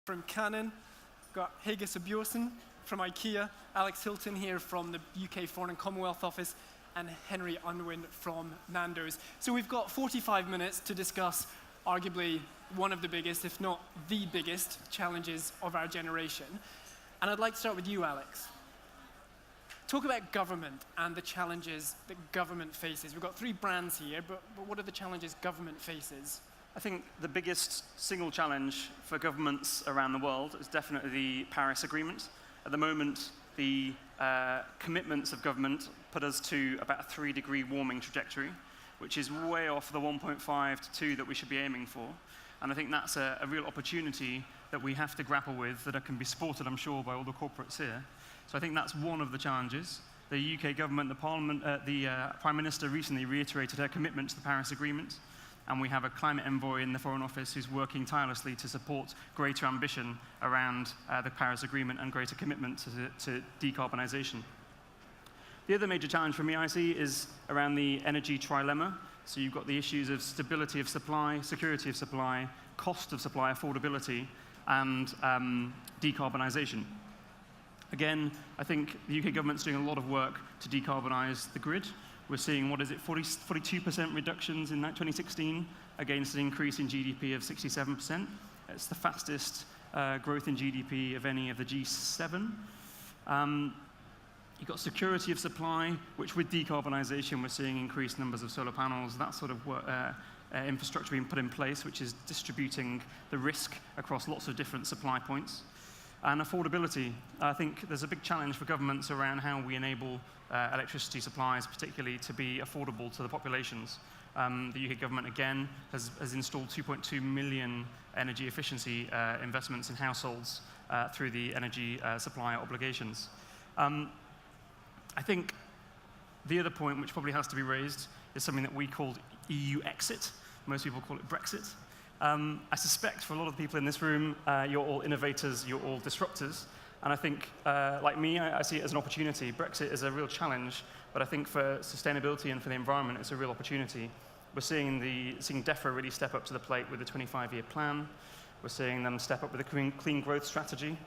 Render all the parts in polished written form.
From Canon, got Hege Sæbjørnsen from Ikea, Alex Hilton here from the UK Foreign and Commonwealth office, and Henry Unwin from Nando's. So we've got 45 minutes to discuss arguably one of the biggest, if not the biggest, challenges of our generation. And I'd like to start with you, Alex. Talk about government and the challenges that government faces. We've got 3 brands here, but what are the challenges government faces? I think the biggest single challenge for governments around the world is definitely the Paris Agreement. At the moment, the commitments of government put us to about a 3-degree warming trajectory, which is way off the 1.5 to 2 that we should be aiming for. And I think that's a real opportunity that we have to grapple with, that can be supported, I'm sure, by all the corporates here. So I think that's one of the challenges. The UK government, the Parliament, the Prime Minister recently reiterated her commitment to the Paris Agreement. And we have a climate envoy in the Foreign Office who's working tirelessly to support greater ambition around the Paris Agreement and greater commitment to decarbonisation. The other major challenge for me, I see, is around the energy trilemma. So you've got the issues of stability of supply, security of supply, cost of supply, affordability, and decarbonisation. Again, I think the UK government's doing a lot of work to decarbonise the grid. We're seeing, 42% reductions in 2016 against an increase in GDP of 67%. It's the fastest growth in GDP of any of the G7. You've got security of supply, which with decarbonisation, we're seeing increased numbers of solar panels, that sort of infrastructure being put in place, which is distributing the risk across lots of different supply points. And affordability. I think there's a big challenge for governments around how we enable electricity supplies, particularly to be affordable to the populations. The UK government, again, has installed 2.2 million energy efficiency investments in households through the energy supply obligations. I think the other point, which probably has to be raised, is something that we called EU exit. Most people call it Brexit. I suspect for a lot of the people in this room, you're all innovators, you're all disruptors. And I think, like me, I see it as an opportunity. Brexit is a real challenge, but I think for sustainability and for the environment, it's a real opportunity. We're seeing DEFRA really step up to the plate with a 25-year plan. We're seeing them step up with a clean growth strategy.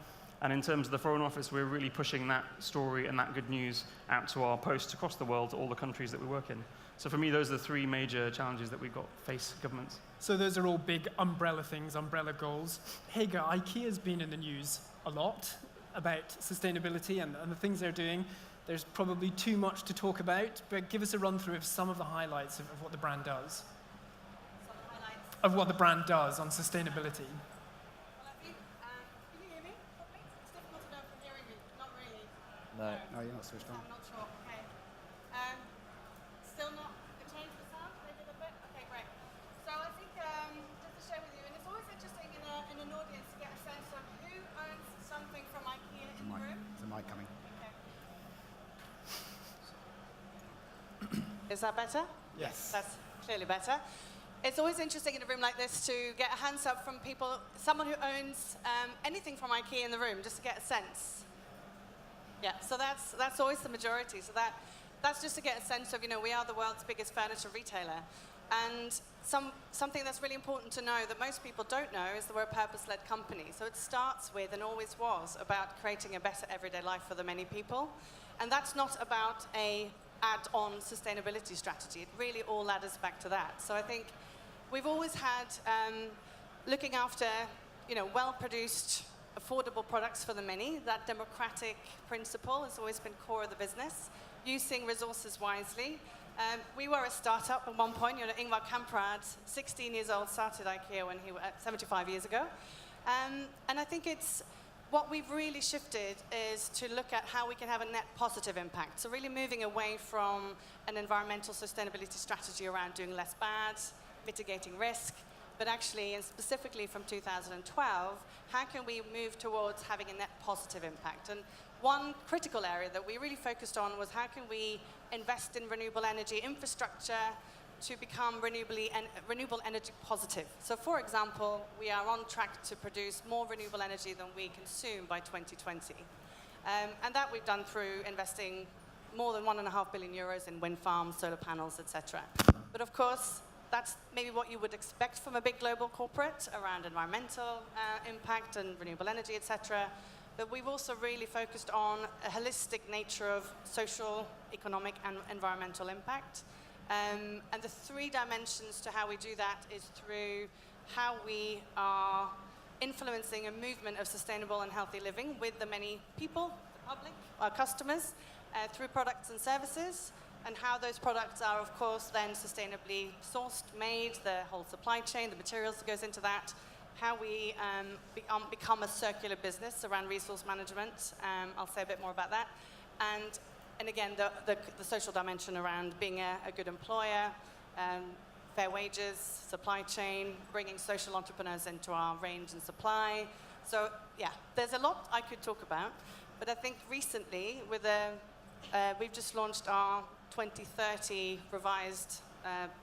And in terms of the Foreign Office, we're really pushing that story and that good news out to our posts across the world, to all the countries that we work in. So for me, those are the 3 major challenges that we've got face governments. So those are all big umbrella things, umbrella goals. Hege, Ikea's been in the news a lot about sustainability and the things they're doing. There's probably too much to talk about, but give us a run through of some of the highlights of what the brand does. Some highlights. Of what the brand does on sustainability. Well, I think, can you hear me properly? It's difficult to know from hearing me. Not really. No, you're not switched on. I'm not sure. Okay. Still not a change the sound? Maybe a little bit? Okay, great. So I think just to share with you, and it's always interesting in an audience to get a sense of who owns something from Ikea in the room. Is the mic coming? Okay. Is that better? Yes. That's clearly better. It's always interesting in a room like this to get a hands up from people, someone who owns anything from Ikea in the room, just to get a sense. Yeah, so that's always the majority. So that's just to get a sense of, we are the world's biggest furniture retailer. And something that's really important to know that most people don't know is that we're a purpose-led company. So it starts with, and always was, about creating a better everyday life for the many people. And that's not about a add-on sustainability strategy. It really all ladders back to that. So I think we've always had looking after, well-produced, affordable products for the many. That democratic principle has always been core of the business. Using resources wisely. We were a startup at one point. Ingvar Kamprad, 16 years old, started Ikea when he was 75 years ago. And I think what we've really shifted is to look at how we can have a net positive impact. So really moving away from an environmental sustainability strategy around doing less bad, mitigating risk, but actually, and specifically from 2012, how can we move towards having a net positive impact? And one critical area that we really focused on was how can we invest in renewable energy infrastructure to become renewable energy positive. So for example, we are on track to produce more renewable energy than we consume by 2020. And that we've done through investing more than €1.5 billion in wind farms, solar panels, etc. But of course, that's maybe what you would expect from a big global corporate around environmental impact and renewable energy, etc. But we've also really focused on a holistic nature of social, economic, and environmental impact. And the three dimensions to how we do that is through how we are influencing a movement of sustainable and healthy living with the many people, the public, our customers, through products and services, and how those products are, of course, then sustainably sourced, made, the whole supply chain, the materials that goes into that, how we become a circular business around resource management. I'll say a bit more about that. And again, the social dimension around being a good employer, fair wages, supply chain, bringing social entrepreneurs into our range and supply. So yeah, there's a lot I could talk about, but I think recently we've just launched our 2030 revised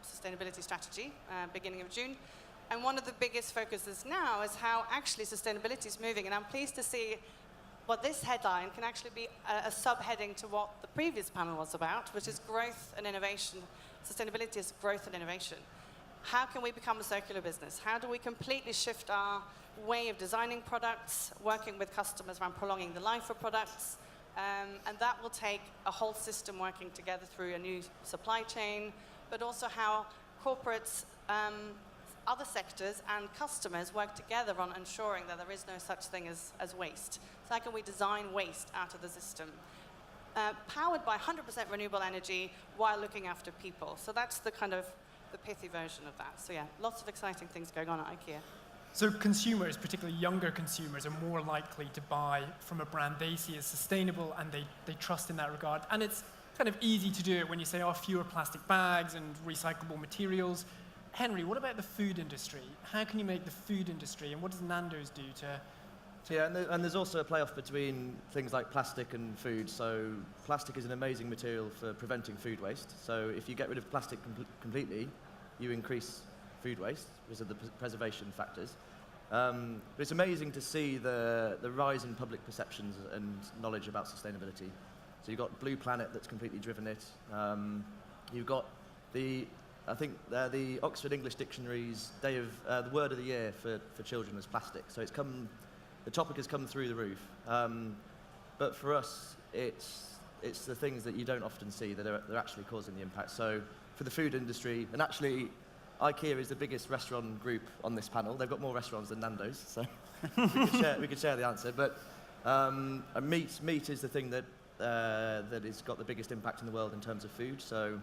sustainability strategy, beginning of June. And one of the biggest focuses now is how actually sustainability is moving. And I'm pleased to see what this headline can actually be a subheading to what the previous panel was about, which is growth and innovation. Sustainability is growth and innovation. How can we become a circular business? How do we completely shift our way of designing products, working with customers around prolonging the life of products? And that will take a whole system working together through a new supply chain, but also how corporates, other sectors and customers work together on ensuring that there is no such thing as waste. So how can we design waste out of the system? Powered by 100% renewable energy while looking after people. So that's the kind of the pithy version of that. So yeah, lots of exciting things going on at Ikea. So consumers, particularly younger consumers, are more likely to buy from a brand they see as sustainable and they trust in that regard. And it's kind of easy to do it when you say, fewer plastic bags and recyclable materials. Henry, what about the food industry? How can you make the food industry, and what does Nando's do to... Yeah, and there's also a playoff between things like plastic and food. So plastic is an amazing material for preventing food waste. So if you get rid of plastic completely, you increase food waste because of the preservation factors. But it's amazing to see the rise in public perceptions and knowledge about sustainability. So you've got Blue Planet that's completely driven it. You've got the Oxford English Dictionary's day of the word of the year for children is plastic. So the topic has come through the roof. But for us, it's the things that you don't often see that are actually causing the impact. So for the food industry, and actually Ikea is the biggest restaurant group on this panel. They've got more restaurants than Nando's, so we could share the answer. But meat is the thing that has got the biggest impact in the world in terms of food. So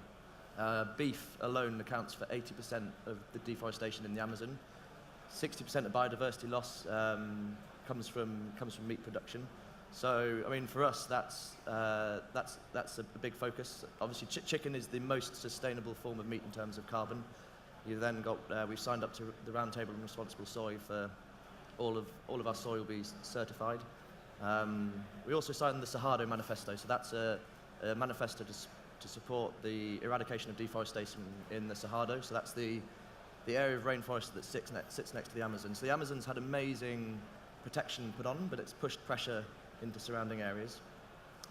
beef alone accounts for 80% of the deforestation in the Amazon. 60% of biodiversity loss comes from meat production. So, I mean, for us, that's a big focus. Obviously, chicken is the most sustainable form of meat in terms of carbon. You've then got, we've signed up to the Roundtable on Responsible Soy for all of our soy will be certified. We also signed the Cerrado Manifesto, so that's a manifesto to support the eradication of deforestation in the Cerrado. So that's the area of rainforest that sits next to the Amazon. So the Amazon's had amazing protection put on, but it's pushed pressure into surrounding areas.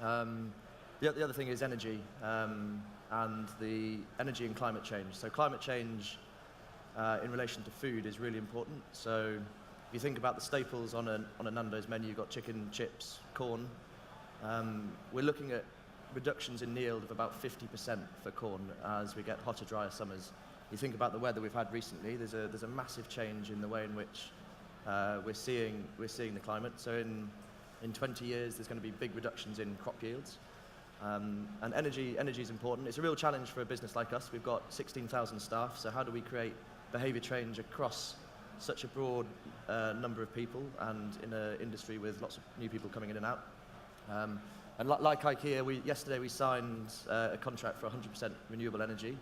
The other thing is energy, and the energy and climate change. So climate change in relation to food is really important. So if you think about the staples on a Nando's menu, you've got chicken, chips, corn. We're looking at reductions in yield of about 50% for corn as we get hotter, drier summers. You think about the weather we've had recently, there's a massive change in the way in which we're seeing the climate. So in 20 years, there's going to be big reductions in crop yields. And energy is important. It's a real challenge for a business like us. We've got 16,000 staff, so how do we create behaviour change across such a broad number of people and in an industry with lots of new people coming in and out? And like Ikea, yesterday we signed a contract for 100% renewable energy.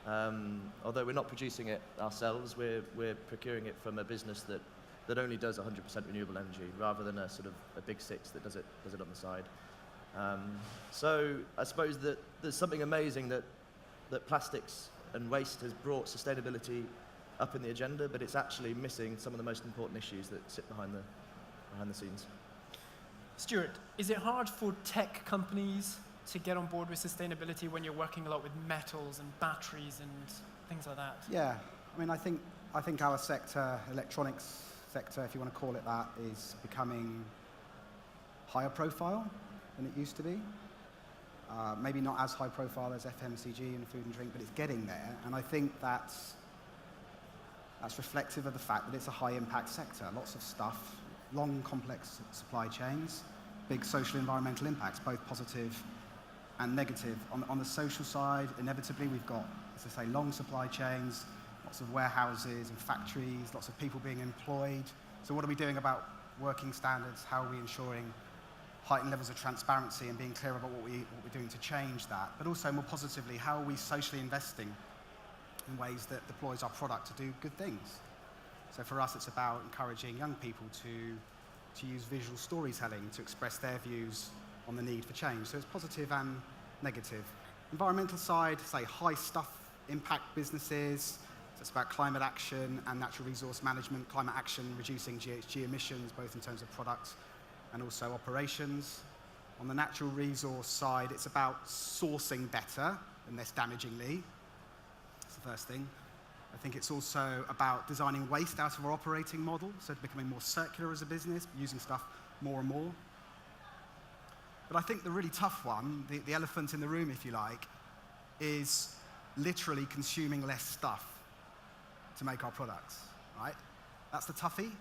Although we're not producing it ourselves, we're procuring it from a business that only does 100% renewable energy, rather than a sort of a big six that does it on the side. So I suppose that there's something amazing that plastics and waste has brought sustainability up in the agenda, but it's actually missing some of the most important issues that sit behind the scenes. Stuart, is it hard for tech companies to get on board with sustainability when you're working a lot with metals and batteries and things like that? Yeah, I mean, I think our sector, electronics sector, if you want to call it that, is becoming higher profile than it used to be. Maybe not as high profile as FMCG and food and drink, but it's getting there. And I think that's reflective of the fact that it's a high impact sector. Lots of stuff, long, complex supply chains, big social environmental impacts, both positive and negative. On the social side, inevitably, we've got, as I say, long supply chains, lots of warehouses and factories, lots of people being employed. So what are we doing about working standards? How are we ensuring heightened levels of transparency and being clear about what we're doing to change that? But also, more positively, how are we socially investing in ways that deploys our product to do good things? So for us, it's about encouraging young people to use visual storytelling to express their views on the need for change. So it's positive and negative. Environmental side, say high stuff impact businesses. So it's about climate action and natural resource management. Climate action, reducing GHG emissions, both in terms of product and also operations. On the natural resource side, it's about sourcing better and less damagingly. That's the first thing. I think it's also about designing waste out of our operating model, so becoming more circular as a business, using stuff more and more. But I think the really tough one, the elephant in the room, if you like, is literally consuming less stuff to make our products, right? That's the toughie.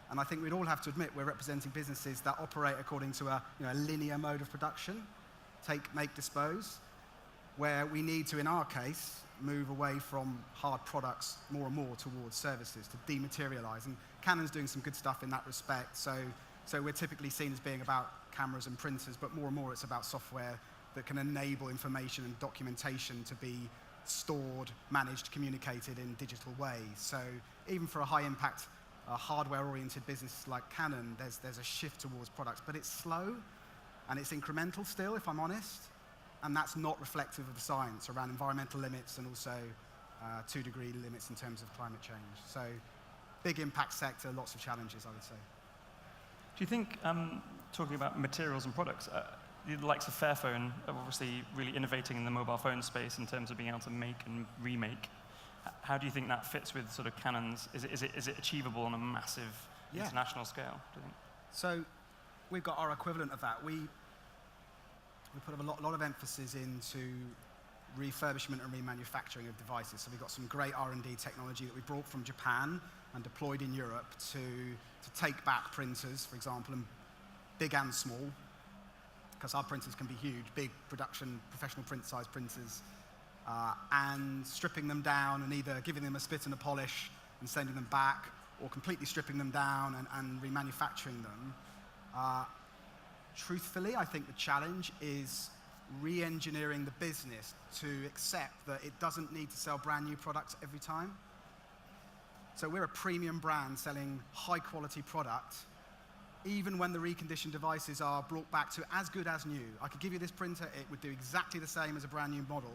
And I think we'd all have to admit we're representing businesses that operate according to a linear mode of production, take, make, dispose, where we need to, in our case, move away from hard products more and more towards services to dematerialize. And Canon's doing some good stuff in that respect. So we're typically seen as being about cameras and printers, but more and more it's about software that can enable information and documentation to be stored, managed, communicated in digital ways. So even for a high-impact, hardware-oriented business like Canon, there's a shift towards products, but it's slow and it's incremental still, if I'm honest. And that's not reflective of the science around environmental limits and also 2-degree limits in terms of climate change. So big impact sector, lots of challenges, I would say. Do you think, talking about materials and products, the likes of Fairphone are obviously really innovating in the mobile phone space in terms of being able to make and remake. How do you think that fits with sort of Canon's? Is it achievable on a massive international scale, do you think? So we've got our equivalent of that. We put a lot of emphasis into refurbishment and remanufacturing of devices. So we've got some great R&D technology that we brought from Japan and deployed in Europe to take back printers, for example, and big and small, because our printers can be huge, big production, professional print-size printers, and stripping them down and either giving them a spit and a polish and sending them back, or completely stripping them down and remanufacturing them. Truthfully, I think the challenge is re-engineering the business to accept that it doesn't need to sell brand new products every time. So we're a premium brand selling high-quality product, even when the reconditioned devices are brought back to as good as new. I could give you this printer, it would do exactly the same as a brand new model.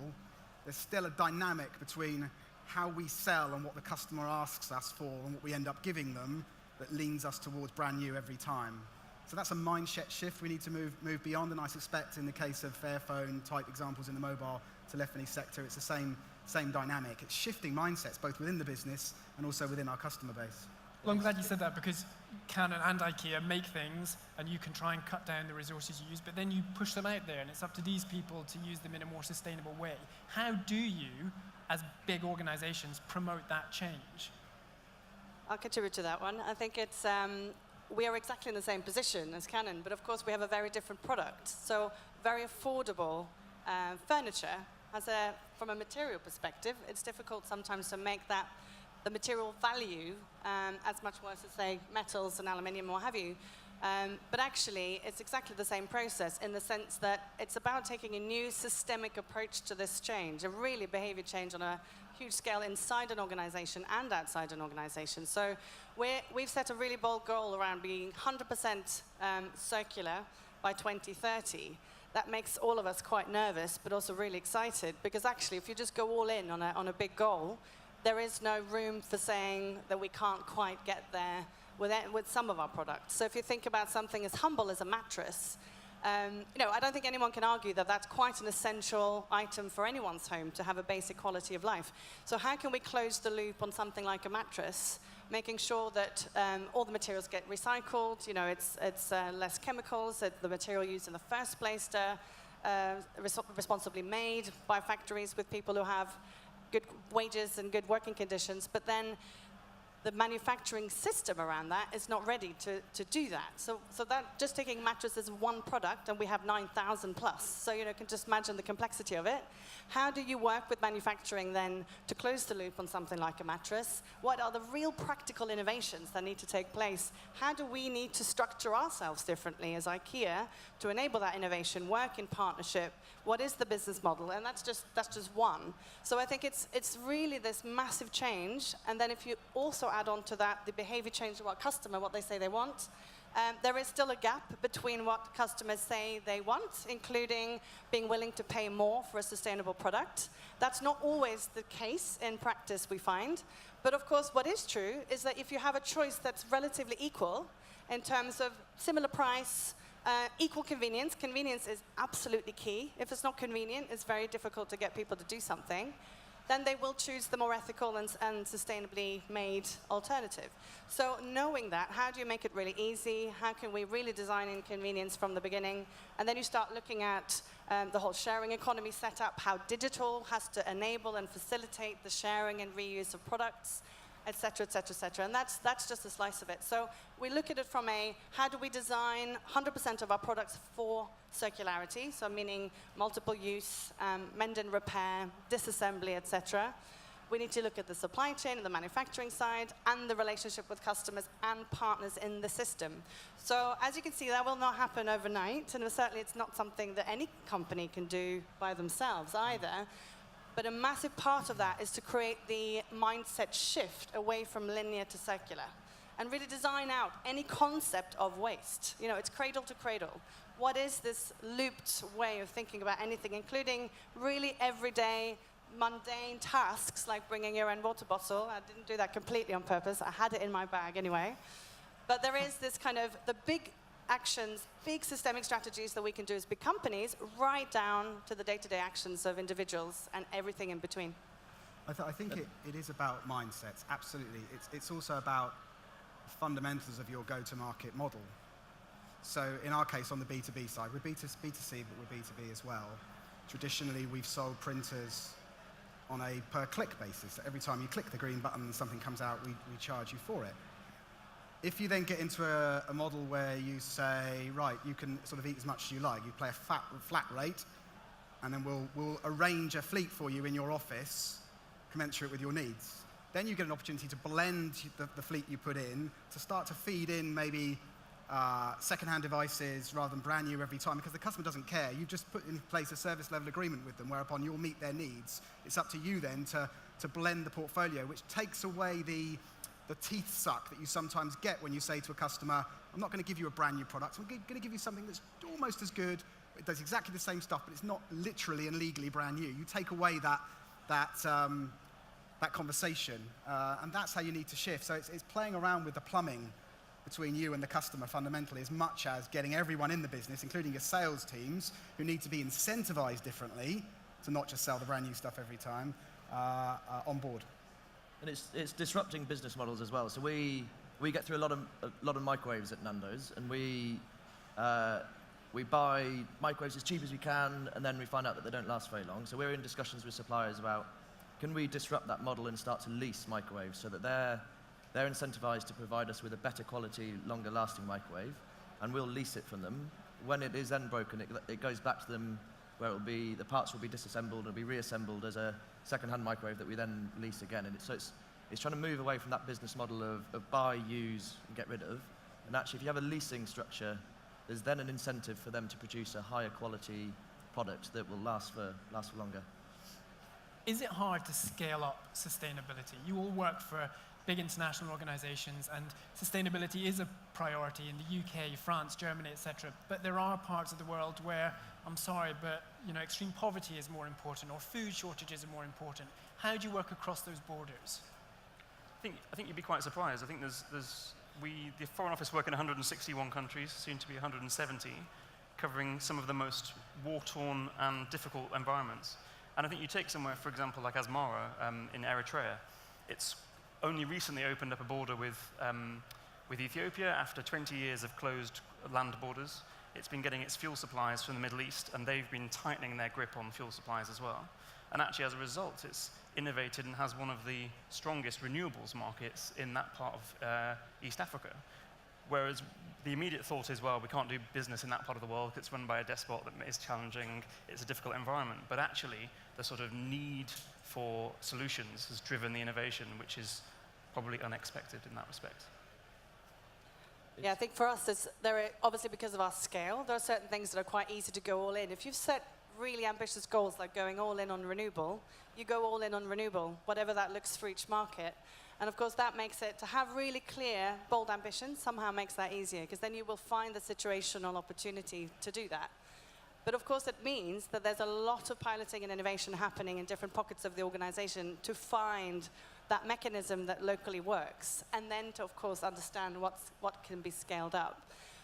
There's still a dynamic between how we sell and what the customer asks us for and what we end up giving them that leans us towards brand new every time. So that's a mindset shift we need to move beyond, and I suspect in the case of Fairphone type examples in the mobile telephony sector, it's the same dynamic. It's shifting mindsets both within the business and also within our customer base. Well, I'm glad you said that, because Canon and Ikea make things and you can try and cut down the resources you use, but then you push them out there and it's up to these people to use them in a more sustainable way. How do you, as big organizations, promote that change? I'll contribute to that one. I think it's, we are exactly in the same position as Canon, but of course we have a very different product. So very affordable furniture, from a material perspective, it's difficult sometimes to make that the material value as much worse as, say, metals and aluminium or what have you. But actually, it's exactly the same process in the sense that it's about taking a new systemic approach to this change, a really behavior change on a huge scale inside an organization and outside an organization. So we've set a really bold goal around being 100% circular by 2030. That makes all of us quite nervous, but also really excited, because actually, if you just go all in on a big goal, there is no room for saying that we can't quite get there with some of our products. So if you think about something as humble as a mattress, I don't think anyone can argue that that's quite an essential item for anyone's home to have a basic quality of life. So how can we close the loop on something like a mattress, making sure that all the materials get recycled, it's less chemicals, that the material used in the first place responsibly made by factories with people who have good wages and good working conditions, but then the manufacturing system around that is not ready to do that. So that just taking mattress as one product, and we have 9,000 plus. So you can just imagine the complexity of it. How do you work with manufacturing then to close the loop on something like a mattress? What are the real practical innovations that need to take place? How do we need to structure ourselves differently as Ikea to enable that innovation, work in partnership? What is the business model? And that's just one. So I think it's really this massive change. And then if you also add on to that the behavior change of our customer, what they say they want, there is still a gap between what customers say they want, including being willing to pay more for a sustainable product. That's not always the case in practice, we find. But of course, what is true is that if you have a choice that's relatively equal in terms of similar price, equal convenience. Convenience is absolutely key. If it's not convenient, it's very difficult to get people to do something. Then they will choose the more ethical and sustainably made alternative. So knowing that, how do you make it really easy? How can we really design in convenience from the beginning? And then you start looking at the whole sharing economy setup, how digital has to enable and facilitate the sharing and reuse of products, et cetera, et cetera, et cetera. And that's just a slice of it. So we look at it from how do we design 100% of our products for circularity, so meaning multiple use, mend and repair, disassembly, et cetera. We need to look at the supply chain and the manufacturing side and the relationship with customers and partners in the system. So as you can see, that will not happen overnight, and certainly it's not something that any company can do by themselves either. But a massive part of that is to create the mindset shift away from linear to circular and really design out any concept of waste. It's cradle to cradle. What is this looped way of thinking about anything, including really everyday, mundane tasks like bringing your own water bottle? I didn't do that completely on purpose. I had it in my bag anyway. But there is this kind of the big actions, big systemic strategies that we can do as big companies, right down to the day-to-day actions of individuals and everything in between. I think it is about mindsets, absolutely. It's also about fundamentals of your go-to-market model. So in our case, on the B2B side, we're B2C, but we're B2B as well. Traditionally, we've sold printers on a per-click basis. So every time you click the green button and something comes out, we charge you for it. If you then get into a model where you say, right, you can sort of eat as much as you like, you play a flat rate, and then we'll arrange a fleet for you in your office, commensurate with your needs. Then you get an opportunity to blend the fleet you put in, to start to feed in maybe second-hand devices rather than brand new every time, because the customer doesn't care. You've just put in place a service level agreement with them, whereupon you'll meet their needs. It's up to you then to blend the portfolio, which takes away the teeth suck that you sometimes get when you say to a customer, I'm not going to give you a brand new product, I'm going to give you something that's almost as good, it does exactly the same stuff, but it's not literally and legally brand new. You take away that conversation, and that's how you need to shift. So it's playing around with the plumbing between you and the customer fundamentally, as much as getting everyone in the business, including your sales teams, who need to be incentivized differently to not just sell the brand new stuff every time, on board. And it's disrupting business models as well. So we get through a lot of microwaves at Nando's, and we buy microwaves as cheap as we can, and then we find out that they don't last very long. So we're in discussions with suppliers about, can we disrupt that model and start to lease microwaves so that they're incentivized to provide us with a better quality, longer lasting microwave, and we'll lease it from them. When it is then broken, it goes back to them, where the parts will be disassembled and be reassembled as a second-hand microwave that we then lease again. And so it's trying to move away from that business model of buy, use, and get rid of. And actually, if you have a leasing structure, there's then an incentive for them to produce a higher quality product that will last for longer. Is it hard to scale up sustainability? You all work for big international organizations, and sustainability is a priority in the UK, France, Germany, etc. But there are parts of the world where, I'm sorry, but extreme poverty is more important, or food shortages are more important. How do you work across those borders? I think you'd be quite surprised. I think there's the Foreign Office work in 161 countries, soon to be 170, covering some of the most war-torn and difficult environments. And I think you take somewhere, for example, like Asmara in Eritrea. It's only recently opened up a border with Ethiopia after 20 years of closed land borders. It's been getting its fuel supplies from the Middle East, and they've been tightening their grip on fuel supplies as well. And actually, as a result, it's innovated and has one of the strongest renewables markets in that part of East Africa. Whereas the immediate thought is, well, we can't do business in that part of the world. It's run by a despot that is challenging. It's a difficult environment. But actually, the sort of need for solutions has driven the innovation, which is probably unexpected in that respect. Yeah, I think for us, obviously because of our scale, there are certain things that are quite easy to go all in. If you've set really ambitious goals like going all in on renewable, you go all in on renewable, whatever that looks for each market. And of course, that makes it, to have really clear, bold ambitions, somehow makes that easier, because then you will find the situational opportunity to do that. But of course, it means that there's a lot of piloting and innovation happening in different pockets of the organization to find that mechanism that locally works, and then to, of course, understand what can be scaled up.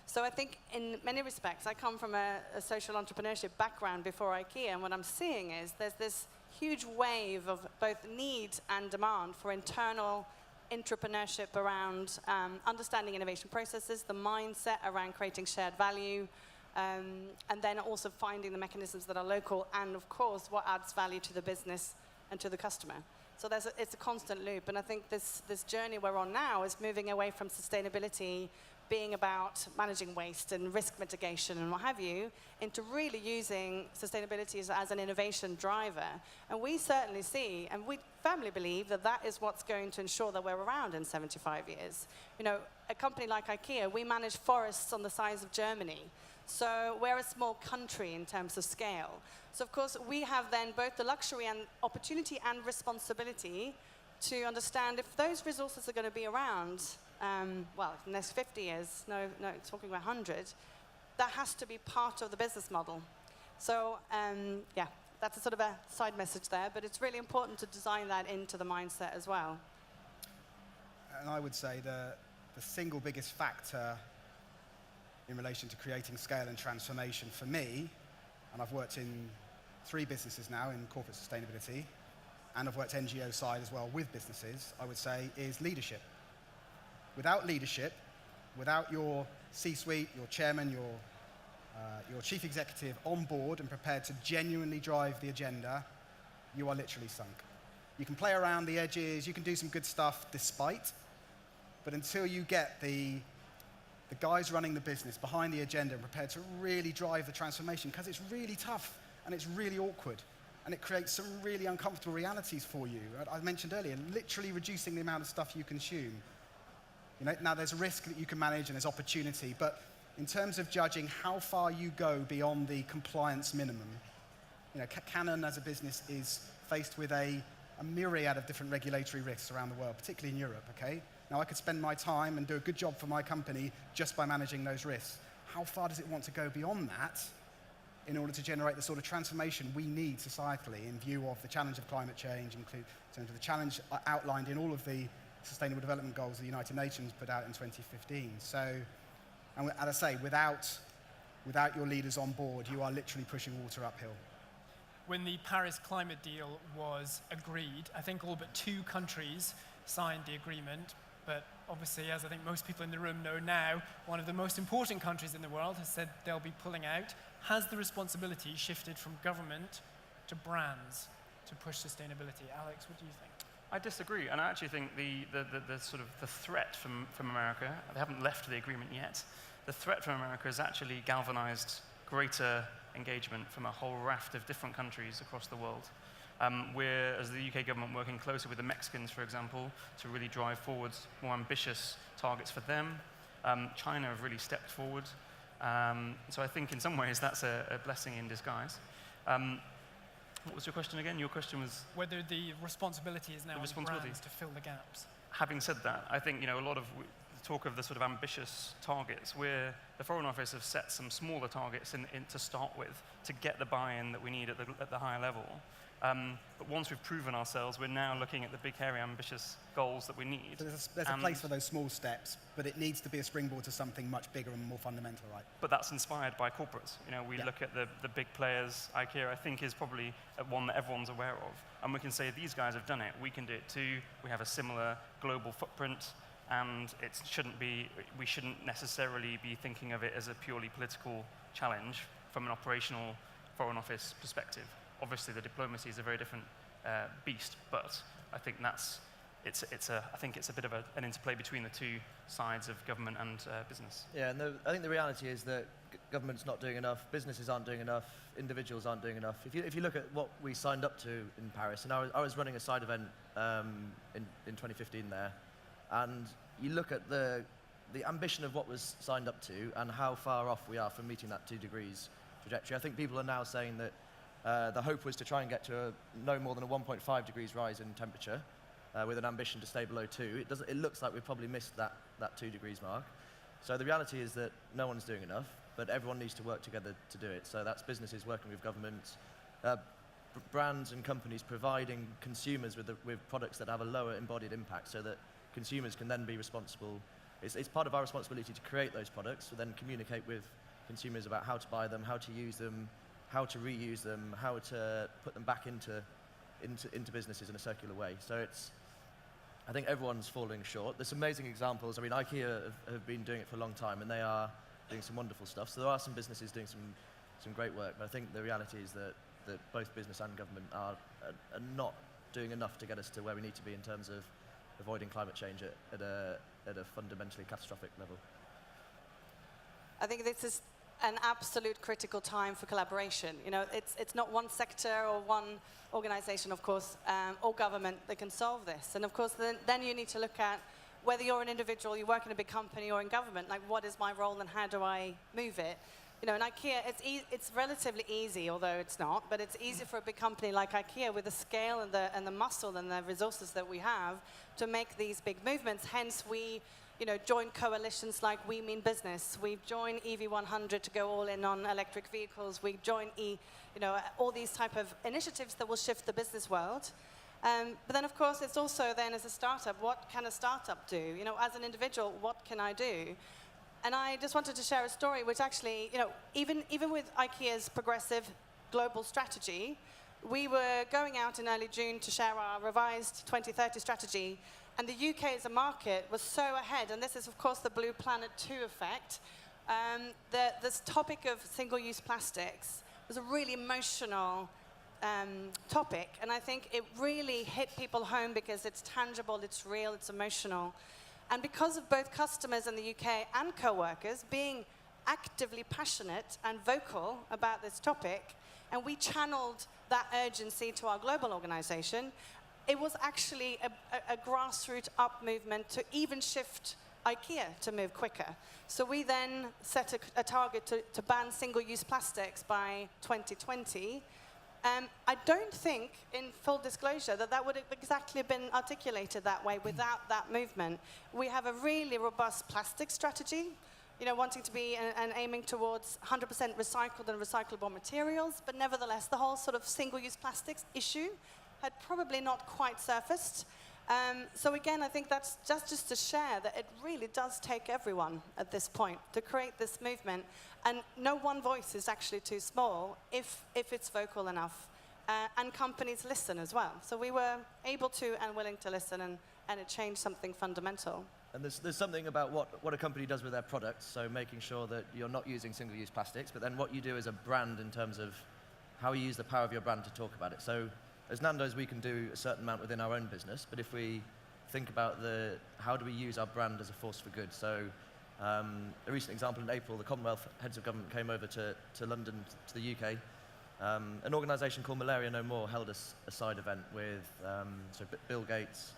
So I think in many respects, I come from a social entrepreneurship background before Ikea, and what I'm seeing is there's this huge wave of both need and demand for internal entrepreneurship around understanding innovation processes, the mindset around creating shared value, and then also finding the mechanisms that are local, and of course, what adds value to the business and to the customer. So it's a constant loop, and I think this journey we're on now is moving away from sustainability being about managing waste and risk mitigation and what have you, into really using sustainability as an innovation driver. And we certainly see, and we firmly believe that that is what's going to ensure that we're around in 75 years. You know, a company like Ikea, we manage forests on the size of Germany. So we're a small country in terms of scale. So of course, we have then both the luxury and opportunity and responsibility to understand if those resources are going to be around, well, in the next 50 years, no, talking about 100, that has to be part of the business model. So, yeah, that's a sort of a side message there, but it's really important to design that into the mindset as well. And I would say the single biggest factor in relation to creating scale and transformation for me, and I've worked in 3 businesses now in corporate sustainability, and I've worked NGO side as well with businesses, I would say, is leadership. Without leadership, without your C-suite, your chairman, your chief executive on board and prepared to genuinely drive the agenda, you are literally sunk. You can play around the edges, you can do some good stuff despite, but until you get the guys running the business behind the agenda and prepared to really drive the transformation, because it's really tough and it's really awkward and it creates some really uncomfortable realities for you. I mentioned earlier, literally reducing the amount of stuff you consume. You know, now there's risk that you can manage and there's opportunity, but in terms of judging how far you go beyond the compliance minimum, you know, Canon as a business is faced with a myriad of different regulatory risks around the world, particularly in Europe, okay? Now I could spend my time and do a good job for my company just by managing those risks. How far does it want to go beyond that in order to generate the sort of transformation we need societally in view of the challenge of climate change, in terms of the challenge outlined in all of the Sustainable Development Goals the United Nations put out in 2015. So, and as I say, without your leaders on board, you are literally pushing water uphill. When the Paris climate deal was agreed, I think all but 2 countries signed the agreement, but obviously, as I think most people in the room know now, one of the most important countries in the world has said they'll be pulling out. Has the responsibility shifted from government to brands to push sustainability? Alex, what do you think? I disagree, and I actually think the sort of the threat from America, they haven't left the agreement yet, the threat from America has actually galvanized greater engagement from a whole raft of different countries across the world. We're, as the UK government, working closer with the Mexicans, for example, to really drive forward more ambitious targets for them. China have really stepped forward. So I think in some ways that's a blessing in disguise. What was your question again? Your question was whether the responsibility is now on brands to fill the gaps. Having said that, I think a lot of talk of the sort of ambitious targets. The Foreign Office have set some smaller targets in to start with to get the buy-in that we need at the higher level. But once we've proven ourselves, we're now looking at the big, hairy, ambitious goals that we need. So there's a place for those small steps, but it needs to be a springboard to something much bigger and more fundamental, right? But that's inspired by corporates. We look at the big players. Ikea, I think, is probably one that everyone's aware of. And we can say, these guys have done it. We can do it too. We have a similar global footprint. And we shouldn't necessarily be thinking of it as a purely political challenge from an operational Foreign Office perspective. Obviously, the diplomacy is a very different beast, but I think it's a bit of an interplay between the two sides of government and business. Yeah, and I think the reality is that government's not doing enough, businesses aren't doing enough, individuals aren't doing enough. If you look at what we signed up to in Paris, and I was running a side event in 2015 there, and you look at the ambition of what was signed up to and how far off we are from meeting that 2 degrees trajectory. I think people are now saying that the hope was to try and get to no more than a 1.5 degrees rise in temperature with an ambition to stay below 2. It looks like we've probably missed that 2 degrees mark. So the reality is that no one's doing enough, but everyone needs to work together to do it. So that's businesses working with governments, brands and companies providing consumers with products that have a lower embodied impact so that consumers can then be responsible. It's part of our responsibility to create those products, to then communicate with consumers about how to buy them, how to use them, how to reuse them, how to put them back into businesses in a circular way. So I think everyone's falling short. There's amazing examples. I mean, Ikea have been doing it for a long time, and they are doing some wonderful stuff. So there are some businesses doing some great work, but I think the reality is that both business and government are not doing enough to get us to where we need to be in terms of avoiding climate change at a fundamentally catastrophic level. I think this is an absolute critical time for collaboration. It's not one sector or one organization, of course, or government that can solve this. And of course, then you need to look at whether you're an individual, you work in a big company or in government, like what is my role and how do I move it? In IKEA, it's relatively easy, although it's not, but it's easy for a big company like IKEA with the scale and the muscle and the resources that we have to make these big movements. Hence, we join coalitions like We Mean Business. We've joined EV100 to go all in on electric vehicles. We've joined all these type of initiatives that will shift the business world. But then, of course, it's also then as a startup, what can a startup do? As an individual, what can I do? And I just wanted to share a story which actually, even with IKEA's progressive global strategy, we were going out in early June to share our revised 2030 strategy, and the UK as a market was so ahead, and this is, of course, the Blue Planet 2 effect. This topic of single-use plastics was a really emotional topic, and I think it really hit people home because it's tangible, it's real, it's emotional. And because of both customers in the UK and co-workers being actively passionate and vocal about this topic, and we channeled that urgency to our global organization, it was actually a grassroots up movement to even shift IKEA to move quicker. So we then set a target to ban single-use plastics by 2020. I don't think, in full disclosure, that would have exactly been articulated that way without that movement. We have a really robust plastic strategy, wanting to be and aiming towards 100% recycled and recyclable materials, but nevertheless, the whole sort of single-use plastics issue had probably not quite surfaced. So again, I think that's just to share that it really does take everyone at this point to create this movement. And no one voice is actually too small if it's vocal enough. And companies listen as well. So we were able to and willing to listen, and it changed something fundamental. And there's something about what a company does with their products, so making sure that you're not using single-use plastics, but then what you do as a brand in terms of how you use the power of your brand to talk about it. So as Nando's, we can do a certain amount within our own business, but if we think about how do we use our brand as a force for good. So a recent example, in April, the Commonwealth heads of government came over to London, to the UK. An organisation called Malaria No More held a side event with Bill Gates,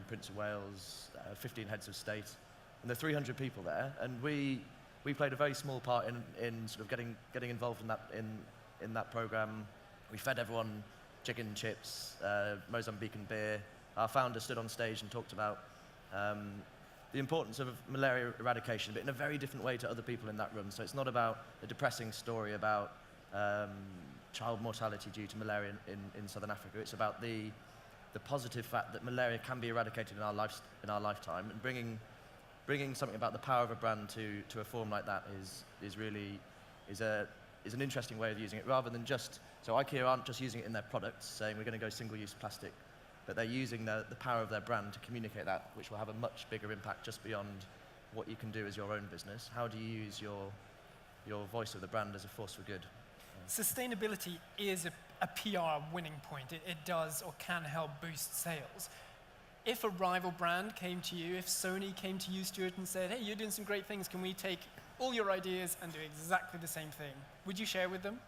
Prince of Wales, 15 heads of state, and there are 300 people there, and we played a very small part in sort of getting involved in that programme. We fed everyone chicken, chips, Mozambican beer. Our founder stood on stage and talked about the importance of malaria eradication, but in a very different way to other people in that room. So it's not about a depressing story about child mortality due to malaria in Southern Africa. It's about the positive fact that malaria can be eradicated in our lifetime, and bringing something about the power of a brand to a forum like that is an interesting way of using it, rather than just, so Ikea aren't just using it in their products, saying we're going to go single-use plastic, but they're using the power of their brand to communicate that, which will have a much bigger impact just beyond what you can do as your own business. How do you use your voice of the brand as a force for good? Sustainability is a PR winning point. It does or can help boost sales. If a rival brand came to you, if Sony came to you, Stuart, and said, hey, you're doing some great things, can we take all your ideas and do exactly the same thing? Would you share with them?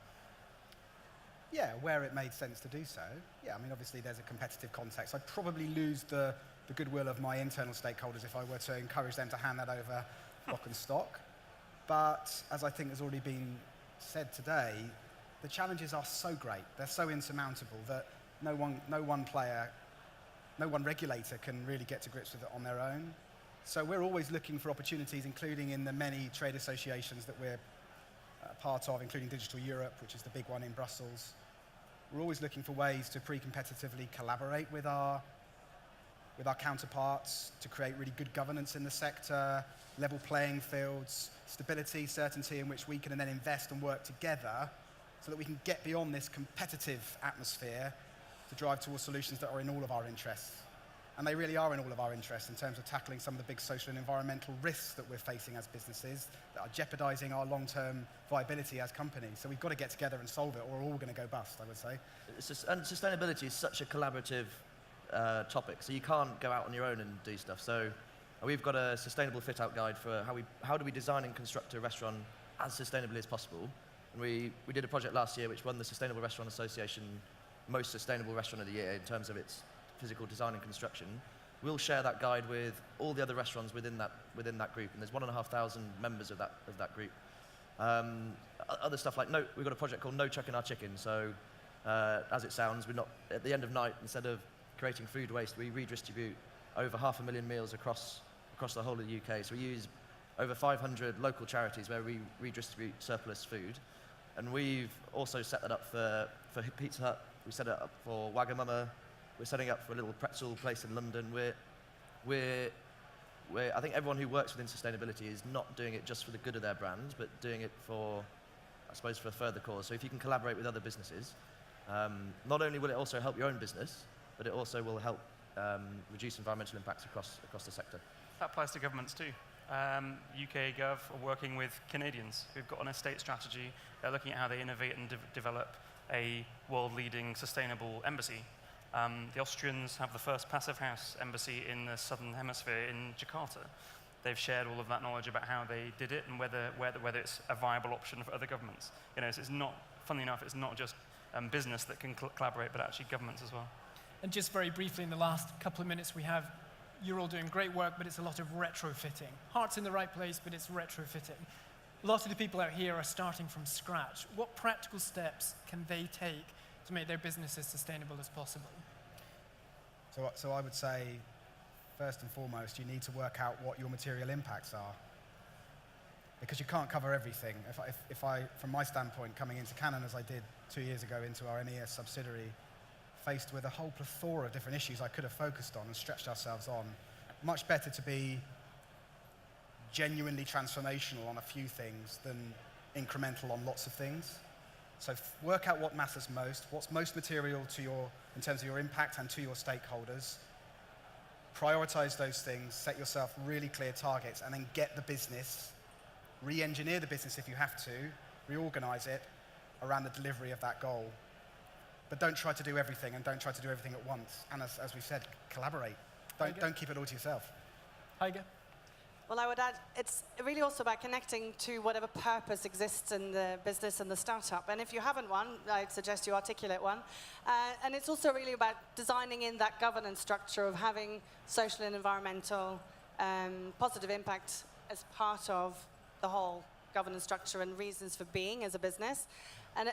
Yeah, where it made sense to do so. Yeah, I mean, obviously there's a competitive context. I'd probably lose the goodwill of my internal stakeholders if I were to encourage them to hand that over lock and stock. But as I think has already been said today, the challenges are so great, they're so insurmountable that no one player, no one regulator can really get to grips with it on their own. So we're always looking for opportunities, including in the many trade associations that we're part of, including Digital Europe, which is the big one in Brussels. We're always looking for ways to pre-competitively collaborate with our counterparts to create really good governance in the sector, level playing fields, stability, certainty in which we can then invest and work together so that we can get beyond this competitive atmosphere to drive towards solutions that are in all of our interests. And they really are in all of our interests in terms of tackling some of the big social and environmental risks that we're facing as businesses that are jeopardizing our long-term viability as companies. So we've got to get together and solve it, or we're all going to go bust, I would say. And sustainability is such a collaborative topic, so you can't go out on your own and do stuff. So we've got a sustainable fit-out guide for how do we design and construct a restaurant as sustainably as possible. And we did a project last year which won the Sustainable Restaurant Association Most Sustainable Restaurant of the Year in terms of its physical design and construction. We'll share that guide with all the other restaurants within that group, and there's 1,500 members of that group. Other stuff like we've got a project called No Chucking Our Chicken. So as it sounds, we're not at the end of night, instead of creating food waste, we redistribute over 500,000 meals across the whole of the UK. So we use over 500 local charities where we redistribute surplus food, and we've also set that up for Pizza Hut. We set it up for Wagamama. We're setting up for a little pretzel place in London. I think everyone who works within sustainability is not doing it just for the good of their brand, but doing it for a further cause. So if you can collaborate with other businesses, not only will it also help your own business, but it also will help reduce environmental impacts across the sector. That applies to governments too. UK Gov are working with Canadians who've got an estate strategy. They're looking at how they innovate and develop a world-leading sustainable embassy. The Austrians have the first passive house embassy in the southern hemisphere in Jakarta. They've shared all of that knowledge about how they did it and whether it's a viable option for other governments. So it's not, funnily enough, it's not just business that can collaborate, but actually governments as well. And just very briefly, in the last couple of minutes we have, you're all doing great work, but it's a lot of retrofitting. Heart's in the right place, but it's retrofitting. A lot of the people out here are starting from scratch. What practical steps can they take to make their business as sustainable as possible? So I would say, first and foremost, you need to work out what your material impacts are, because you can't cover everything. If I, from my standpoint, coming into Canon as I did 2 years ago into our MES subsidiary, faced with a whole plethora of different issues I could have focused on and stretched ourselves on, much better to be genuinely transformational on a few things than incremental on lots of things. So work out what matters most, what's most material to in terms of your impact and to your stakeholders. Prioritize those things, set yourself really clear targets, and then get the business, re-engineer the business if you have to, reorganize it around the delivery of that goal. But don't try to do everything, and don't try to do everything at once. And as we said, collaborate. Don't keep it all to yourself. Hege? Well, I would add, it's really also about connecting to whatever purpose exists in the business and the startup. And if you haven't one, I'd suggest you articulate one. And it's also really about designing in that governance structure of having social and environmental positive impact as part of the whole governance structure and reasons for being as a business,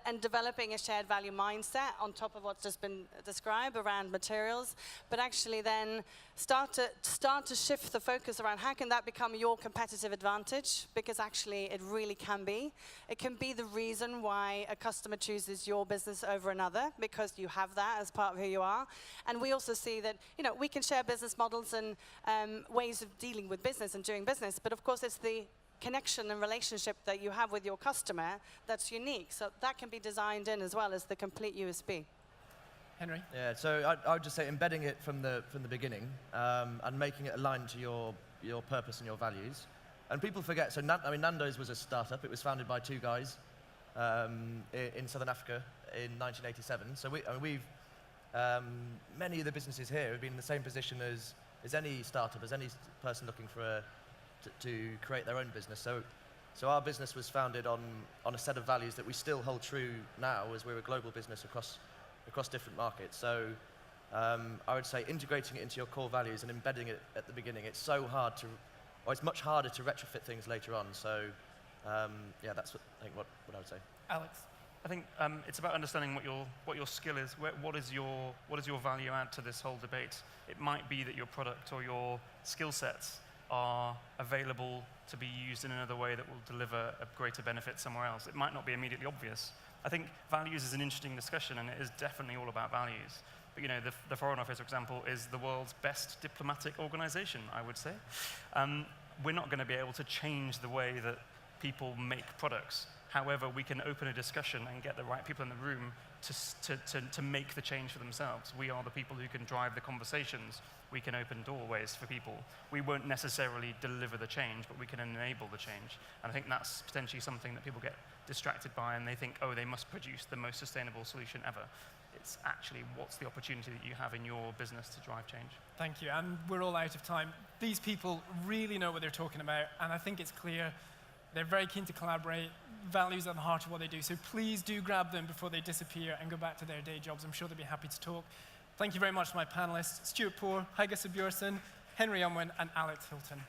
and developing a shared value mindset on top of what's just been described around materials, but actually then start to shift the focus around how can that become your competitive advantage, because actually it really can be. It can be the reason why a customer chooses your business over another, because you have that as part of who you are. And we also see that, we can share business models and ways of dealing with business and doing business, but of course it's the connection and relationship that you have with your customer that's unique. So that can be designed in as well as the complete USB. Henry? Yeah, so I would just say embedding it from the beginning and making it aligned to your purpose and your values. And people forget, so Nando's was a startup. It was founded by two guys in Southern Africa in 1987. So we've many of the businesses here have been in the same position as any startup, as any person looking for to create their own business. So our business was founded on a set of values that we still hold true now, as we're a global business across different markets. So I would say integrating it into your core values and embedding it at the beginning. It's much harder to retrofit things later on. So yeah, that's what I would say. Alex? I think it's about understanding what your skill is. What is your value add to this whole debate? It might be that your product or your skill sets are available to be used in another way that will deliver a greater benefit somewhere else. It might not be immediately obvious. I think values is an interesting discussion, and it is definitely all about values. But the Foreign Office, for example, is the world's best diplomatic organization, I would say. We're not going to be able to change the way that people make products. However, we can open a discussion and get the right people in the room to make the change for themselves. We are the people who can drive the conversations. We can open doorways for people. We won't necessarily deliver the change, but we can enable the change. And I think that's potentially something that people get distracted by, and they think, oh, they must produce the most sustainable solution ever. It's actually what's the opportunity that you have in your business to drive change. Thank you, and we're all out of time. These people really know what they're talking about, and I think it's clear they're very keen to collaborate, values at the heart of what they do. So please do grab them before they disappear and go back to their day jobs. I'm sure they'll be happy to talk. Thank you very much to my panelists, Stuart Poore, Hege Sæbjørnsen, Henry Unwin, and Alex Hilton.